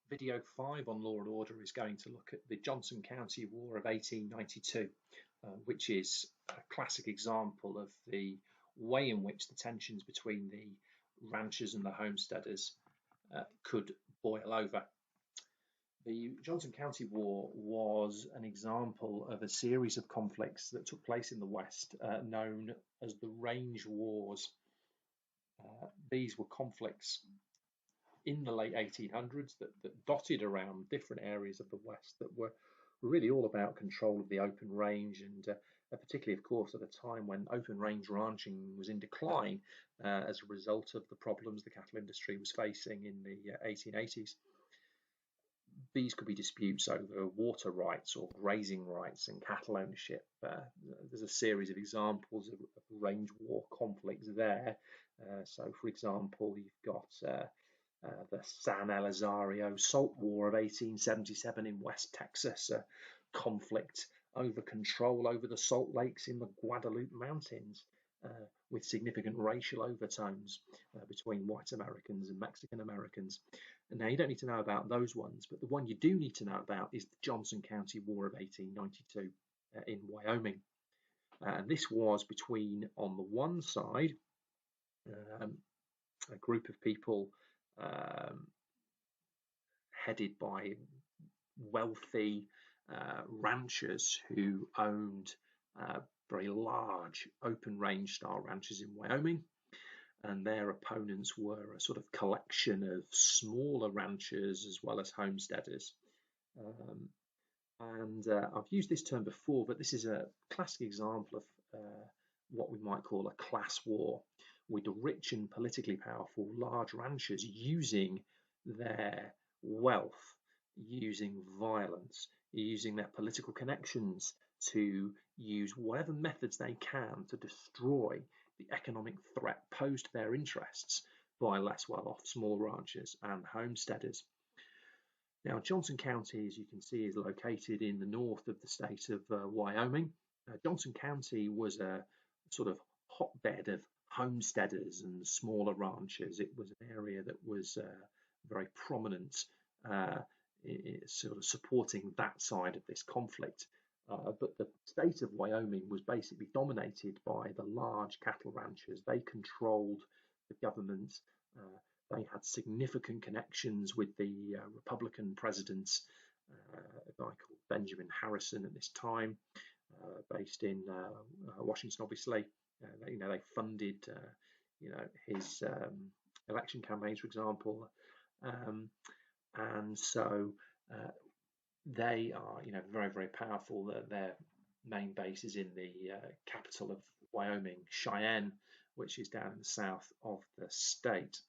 Video 5 on Law and Order is going to look at the Johnson County War of 1892, which is a classic example of the way in which the tensions between the ranchers and the homesteaders could boil over. The Johnson County War was an example of a series of conflicts that took place in the West, known as the Range Wars. These were conflicts in the late 1800s that dotted around different areas of the West that were really all about control of the open range, and particularly, of course, at a time when open range ranching was in decline as a result of the problems the cattle industry was facing in the 1880s. These could be disputes over water rights or grazing rights and cattle ownership. There's a series of examples of range war conflicts there. So, for example, you've got the San Elizario Salt War of 1877 in West Texas, a conflict over control over the salt lakes in the Guadalupe Mountains, with significant racial overtones between white Americans and Mexican Americans. And now, you don't need to know about those ones, but the one you do need to know about is the Johnson County War of 1892 in Wyoming. And this was between, on the one side, a group of people headed by wealthy ranchers who owned very large open range style ranches in Wyoming, and their opponents were a sort of collection of smaller ranchers as well as homesteaders. I've used this term before, but this is a classic example of what we might call a class war, with the rich and politically powerful large ranchers using their wealth, using violence, using their political connections to use whatever methods they can to destroy the economic threat posed to their interests by less well-off small ranchers and homesteaders. Now, Johnson County, as you can see, is located in the north of the state of Wyoming. Johnson County was a sort of hotbed of homesteaders and smaller ranchers. It was an area that was very prominent, sort of supporting that side of this conflict. But the state of Wyoming was basically dominated by the large cattle ranchers. They controlled the government. They had significant connections with the Republican presidents, a guy called Benjamin Harrison at this time, based in Washington, obviously. They funded, his election campaigns, for example, and so they are, very, very powerful. Their main base is in the capital of Wyoming, Cheyenne, which is down in the south of the state.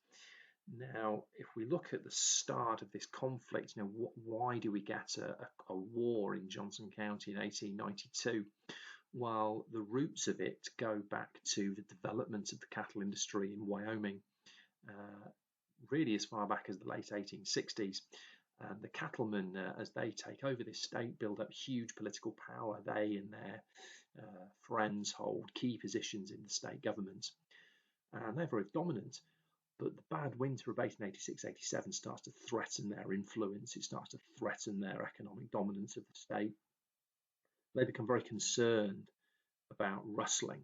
Now, if we look at the start of this conflict, why do we get a war in Johnson County in 1892? Well, the roots of it go back to the development of the cattle industry in Wyoming, really as far back as the late 1860s. The cattlemen, as they take over this state, build up huge political power. They and their friends hold key positions in the state government, and they're very dominant. But the bad winter of 1886-87 starts to threaten their influence. It starts to threaten their economic dominance of the state. They become very concerned about rustling.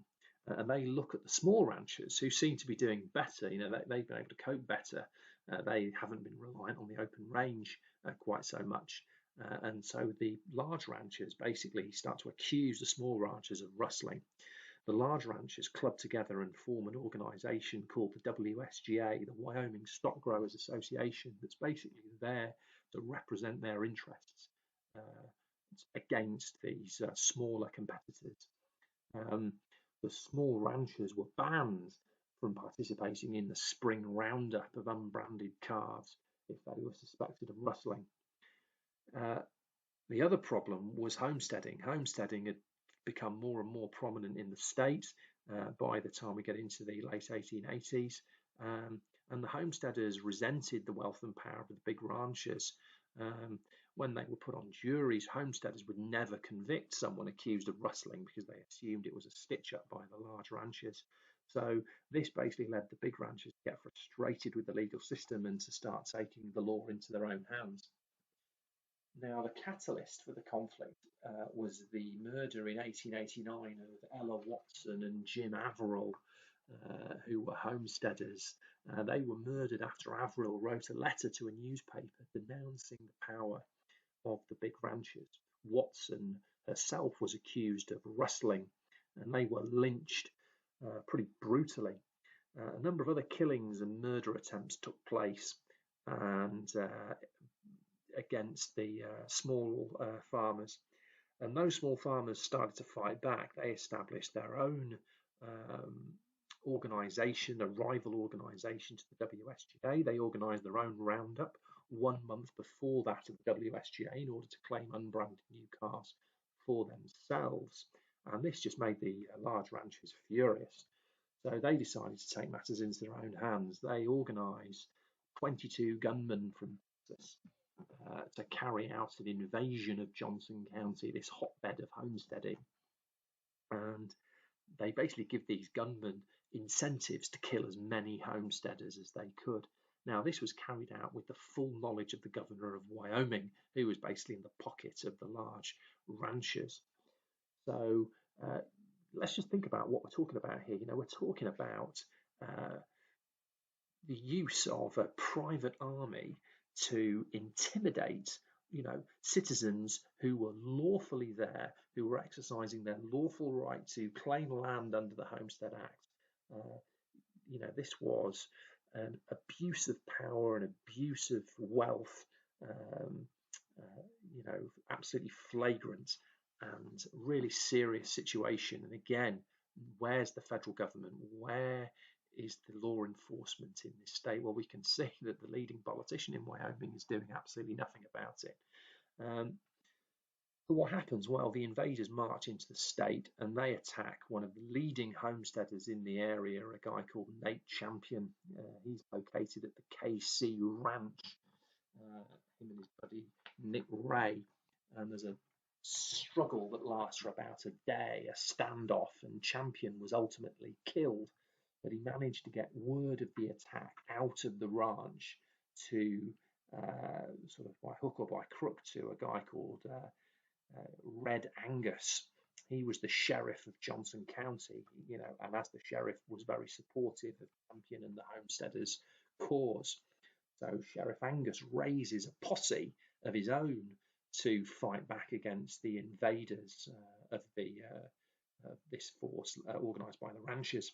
And they look at the small ranchers who seem to be doing better. They've been able to cope better. They haven't been reliant on the open range quite so much. And so the large ranchers basically start to accuse the small ranchers of rustling. The large ranchers club together and form an organisation called the WSGA, the Wyoming Stock Growers Association, that's basically there to represent their interests against these smaller competitors. The small ranchers were banned from participating in the spring roundup of unbranded calves if they were suspected of rustling. The other problem was homesteading. Homesteading had become more and more prominent in the state by the time we get into the late 1880s. And the homesteaders resented the wealth and power of the big ranchers. When they were put on juries, homesteaders would never convict someone accused of rustling because they assumed it was a stitch-up by the large ranchers. So this basically led the big ranchers to get frustrated with the legal system and to start taking the law into their own hands. Now, the catalyst for the conflict was the murder in 1889 of Ella Watson and Jim Averill, who were homesteaders. They were murdered after Averill wrote a letter to a newspaper denouncing the power of the big ranchers. Watson herself was accused of rustling, and they were lynched pretty brutally. A number of other killings and murder attempts took place, and against the small farmers. And those small farmers started to fight back. They established their own organisation, a rival organisation to the WSGA. They organised their own roundup 1 month before that of the WSGA in order to claim unbranded new cars for themselves. And this just made the large ranchers furious. So they decided to take matters into their own hands. They organised 22 gunmen from Texas to carry out an invasion of Johnson County, this hotbed of homesteading. And they basically give these gunmen incentives to kill as many homesteaders as they could. Now, this was carried out with the full knowledge of the governor of Wyoming, who was basically in the pocket of the large ranchers. So let's just think about what we're talking about here. We're talking about the use of a private army to intimidate, citizens who were lawfully there, who were exercising their lawful right to claim land under the Homestead Act. This was an abuse of power, an abuse of wealth, absolutely flagrant and really serious situation. And again, where's the federal government? Where is the law enforcement in this state? Well, we can see that the leading politician in Wyoming is doing absolutely nothing about it. But what happens? Well, the invaders march into the state and they attack one of the leading homesteaders in the area, a guy called Nate Champion. He's located at the KC Ranch, him and his buddy Nick Ray. And there's a struggle that lasts for about a day, a standoff, and Champion was ultimately killed. But he managed to get word of the attack out of the ranch to sort of by hook or by crook to a guy called Red Angus. He was the sheriff of Johnson County, and as the sheriff was very supportive of Champion and the homesteaders' cause. So Sheriff Angus raises a posse of his own to fight back against the invaders of this force organised by the ranchers.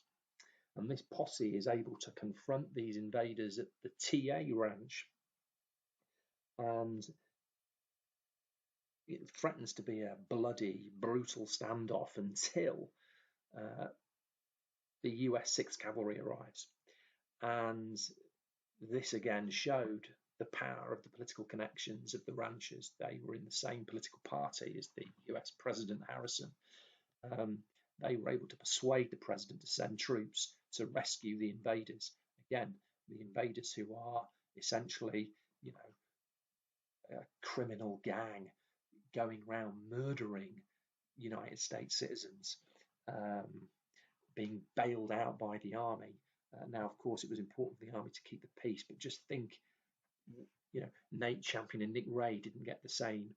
And this posse is able to confront these invaders at the TA ranch. And it threatens to be a bloody, brutal standoff until the US 6th Cavalry arrives. And this again showed the power of the political connections of the ranchers. They were in the same political party as the US President Harrison. They were able to persuade the president to send troops to rescue the invaders. Again, the invaders who are essentially, a criminal gang going around murdering United States citizens, being bailed out by the army. Now, of course, it was important for the army to keep the peace, but just think, Nate Champion and Nick Ray didn't get the same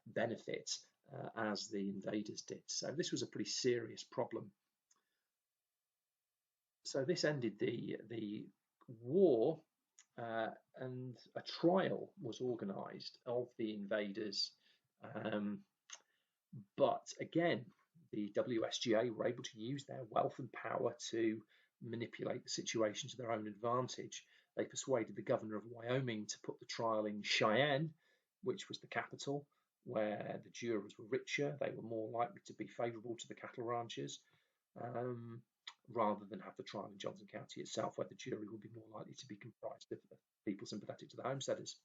benefits as the invaders did. So this was a pretty serious problem. So this ended the war, and a trial was organised of the invaders. But again, the WSGA were able to use their wealth and power to manipulate the situation to their own advantage. They persuaded the governor of Wyoming to put the trial in Cheyenne, which was the capital, where the jurors were richer. They were more likely to be favourable to the cattle ranchers, rather than have the trial in Johnson County itself, where the jury would be more likely to be comprised of people sympathetic to the homesteaders.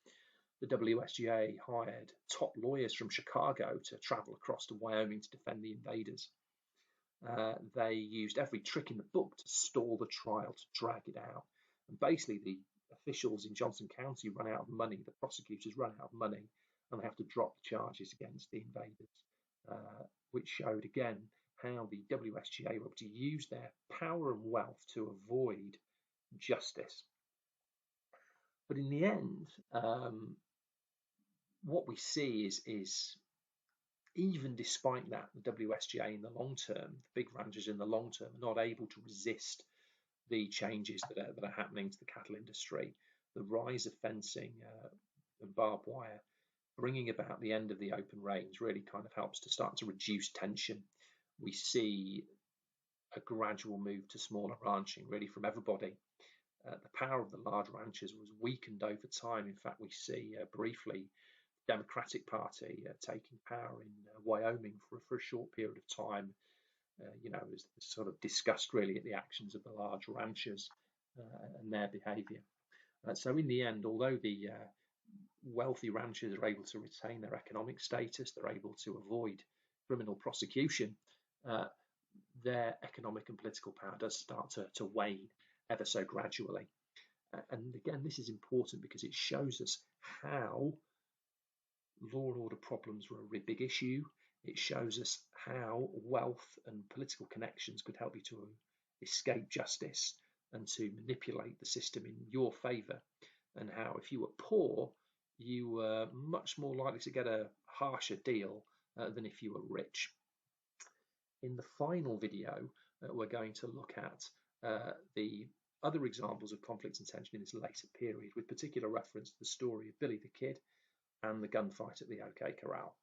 The WSGA hired top lawyers from Chicago to travel across to Wyoming to defend the invaders. They used every trick in the book to stall the trial, to drag it out. And basically, the officials in Johnson County run out of money, the prosecutors run out of money, and they have to drop the charges against the invaders, which showed again how the WSGA were able to use their power and wealth to avoid justice. But in the end, what we see is even despite that, the WSGA in the long term, the big ranchers in the long term, are not able to resist the changes that are happening to the cattle industry. The rise of fencing and barbed wire, bringing about the end of the open range, really kind of helps to start to reduce tension. We see a gradual move to smaller ranching, really from everybody. The power of the large ranchers was weakened over time. In fact, we see briefly Democratic Party taking power in Wyoming for a short period of time. As sort of discussed really at the actions of the large ranchers and their behaviour. So in the end, although the wealthy ranchers are able to retain their economic status, they're able to avoid criminal prosecution, their economic and political power does start to wane ever so gradually. And again, this is important because it shows us how law and order problems were a really big issue. It shows us how wealth and political connections could help you to escape justice and to manipulate the system in your favour, and how if you were poor, you were much more likely to get a harsher deal than if you were rich. In the final video, we're going to look at the other examples of conflict and tension in this later period, with particular reference to the story of Billy the Kid and the gunfight at the OK Corral.